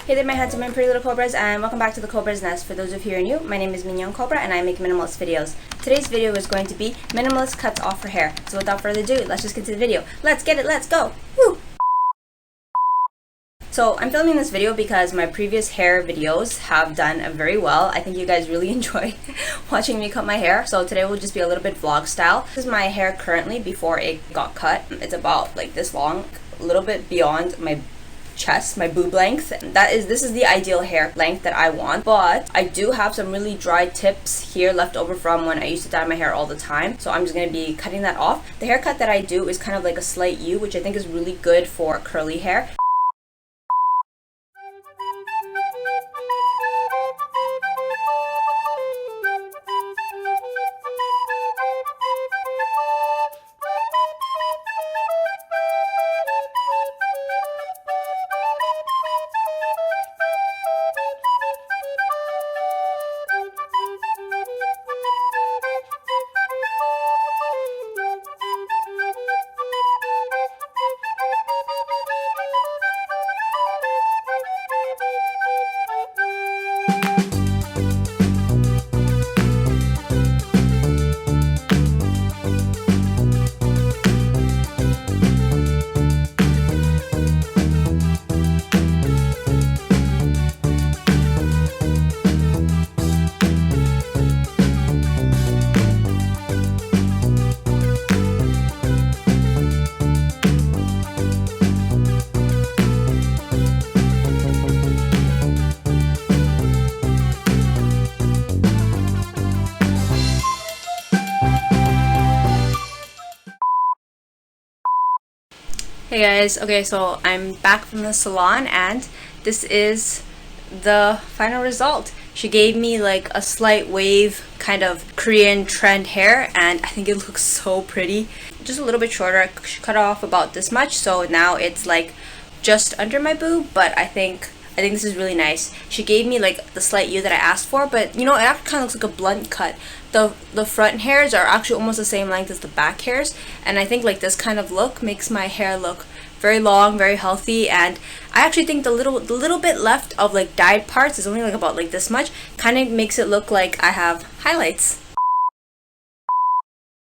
Hey there my handsome and pretty little Cobras, and welcome back to the Cobra's Nest. For those of you who are new, my name is Mignon Cobra and I make minimalist videos. Today's video is going to be minimalist cuts off for hair. So without further ado, let's just get to the video. Let's get it, let's go! Woo! So I'm filming this video because my previous hair videos have done very well. I think you guys really enjoy watching me cut my hair. So today will just be a little bit vlog style. This is my hair currently before it got cut. It's about like this long, a little bit beyond my chest, my boob length. This is the ideal hair length that I want, but I do have some really dry tips here left over from when I used to dye my hair all the time, so I'm just going to be cutting that off. The haircut that I do is kind of like a slight U, which I think is really good for curly hair. Hey guys, okay, so I'm back from the salon and this is the final result. She gave me like a slight wave kind of Korean trend hair and I think it looks so pretty. Just a little bit shorter. I cut off about this much, so now it's like just under my boob, but I think this is really nice. She gave me like the slight U that I asked for, but you know, it actually kind of looks like a blunt cut. The front hairs are actually almost the same length as the back hairs, and I think like this kind of look makes my hair look very long, very healthy. And I actually think the little bit left of like dyed parts is only like about like this much, kind of makes it look like I have highlights.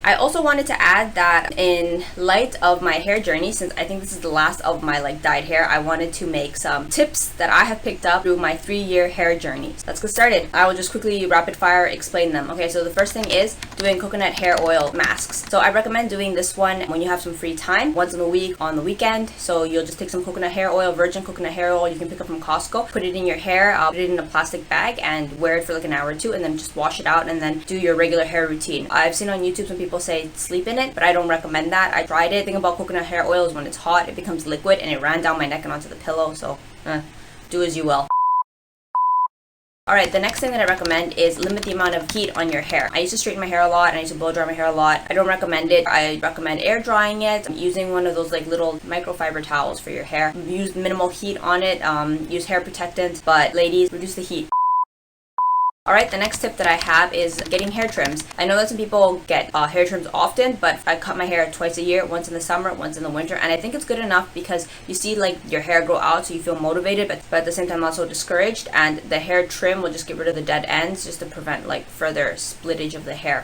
I also wanted to add that in light of my hair journey, since I think this is the last of my like dyed hair, I wanted to make some tips that I have picked up through my 3-year hair journey. Let's get started. I will just quickly rapid fire explain them. Okay, so the first thing is doing coconut hair oil masks. So I recommend doing this one when you have some free time, once in a week on the weekend. So you'll just take some coconut hair oil, virgin coconut hair oil you can pick up from Costco, put it in your hair, put it in a plastic bag and wear it for like an hour or two, and then just wash it out and then do your regular hair routine. I've seen on YouTube some people say sleep in it, but I don't recommend that. I tried it. The thing about coconut hair oil is when it's hot, it becomes liquid and it ran down my neck and onto the pillow, so do as you will. Alright, the next thing that I recommend is limit the amount of heat on your hair. I used to straighten my hair a lot and I used to blow dry my hair a lot. I don't recommend it. I recommend air drying it, using one of those like little microfiber towels for your hair. Use minimal heat on it, use hair protectant, but ladies, reduce the heat. Alright, the next tip that I have is getting hair trims. I know that some people get hair trims often, but I cut my hair twice a year, once in the summer, once in the winter, and I think it's good enough because you see like your hair grow out, so you feel motivated, but at the same time not so discouraged, and the hair trim will just get rid of the dead ends just to prevent like further splittage of the hair.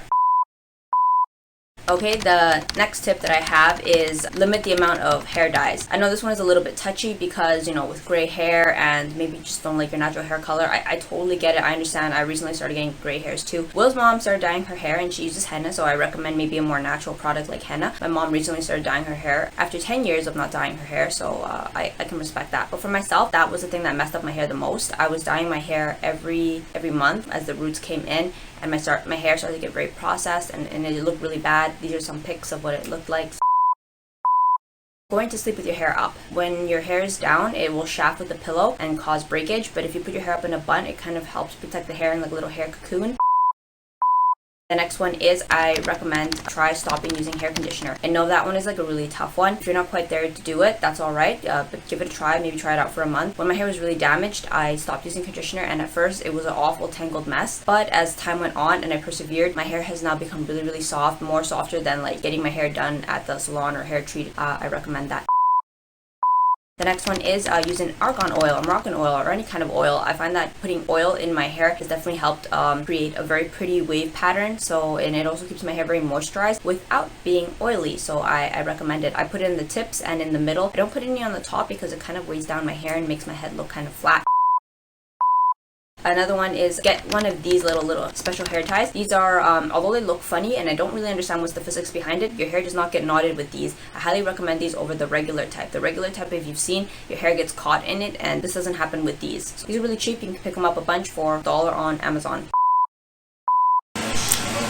Okay, the next tip that I have is limit the amount of hair dyes. I know this one is a little bit touchy because, you know, with gray hair and maybe you just don't like your natural hair color. I totally get it. I understand. I recently started getting gray hairs too. Will's mom started dyeing her hair and she uses henna, so I recommend maybe a more natural product like henna. My mom recently started dyeing her hair after 10 years of not dyeing her hair, so I can respect that. But for myself, that was the thing that messed up my hair the most. I was dyeing my hair every month as the roots came in, and my hair started to get very processed and it looked really bad. These are some pics of what it looked like. Going to sleep with your hair up. When your hair is down, it will shaft with the pillow and cause breakage, but if you put your hair up in a bun, it kind of helps protect the hair in like a little hair cocoon. The next one is I recommend try stopping using hair conditioner. I know that one is like a really tough one. If you're not quite there to do it, that's alright, but give it a try. Maybe try it out for a month. When my hair was really damaged, I stopped using conditioner, and at first it was an awful tangled mess. But as time went on and I persevered, my hair has now become really, really soft, more softer than like getting my hair done at the salon or hair treat. I recommend that. The next one is using argan oil or Moroccan oil or any kind of oil. I find that putting oil in my hair has definitely helped create a very pretty wave pattern. And it also keeps my hair very moisturized without being oily. So I recommend it. I put it in the tips and in the middle. I don't put any on the top because it kind of weighs down my hair and makes my head look kind of flat. Another one is get one of these little special hair ties. These are, although they look funny and I don't really understand what's the physics behind it, your hair does not get knotted with these. I highly recommend these over the regular type. The regular type, if you've seen, your hair gets caught in it, and this doesn't happen with these. So these are really cheap. You can pick them up a bunch for $1 on Amazon.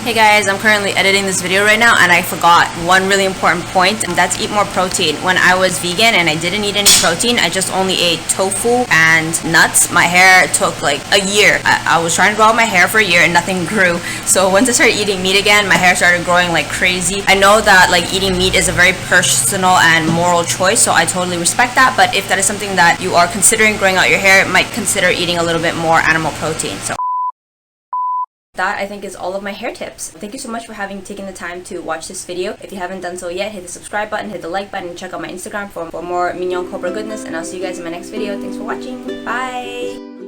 Hey guys, I'm currently editing this video right now and I forgot one really important point, and that's eat more protein. When I was vegan and I didn't eat any protein, I just only ate tofu and nuts. My hair took like a year. I was trying to grow out my hair for a year and nothing grew. So once I started eating meat again, my hair started growing like crazy. I know that like eating meat is a very personal and moral choice, so I totally respect that. But if that is something that you are considering growing out your hair, might consider eating a little bit more animal protein. So that, I think, is all of my hair tips. Thank you so much for taken the time to watch this video. If you haven't done so yet, hit the subscribe button, hit the like button, and check out my Instagram for more Mignon Cobra goodness, and I'll see you guys in my next video. Thanks for watching. Bye!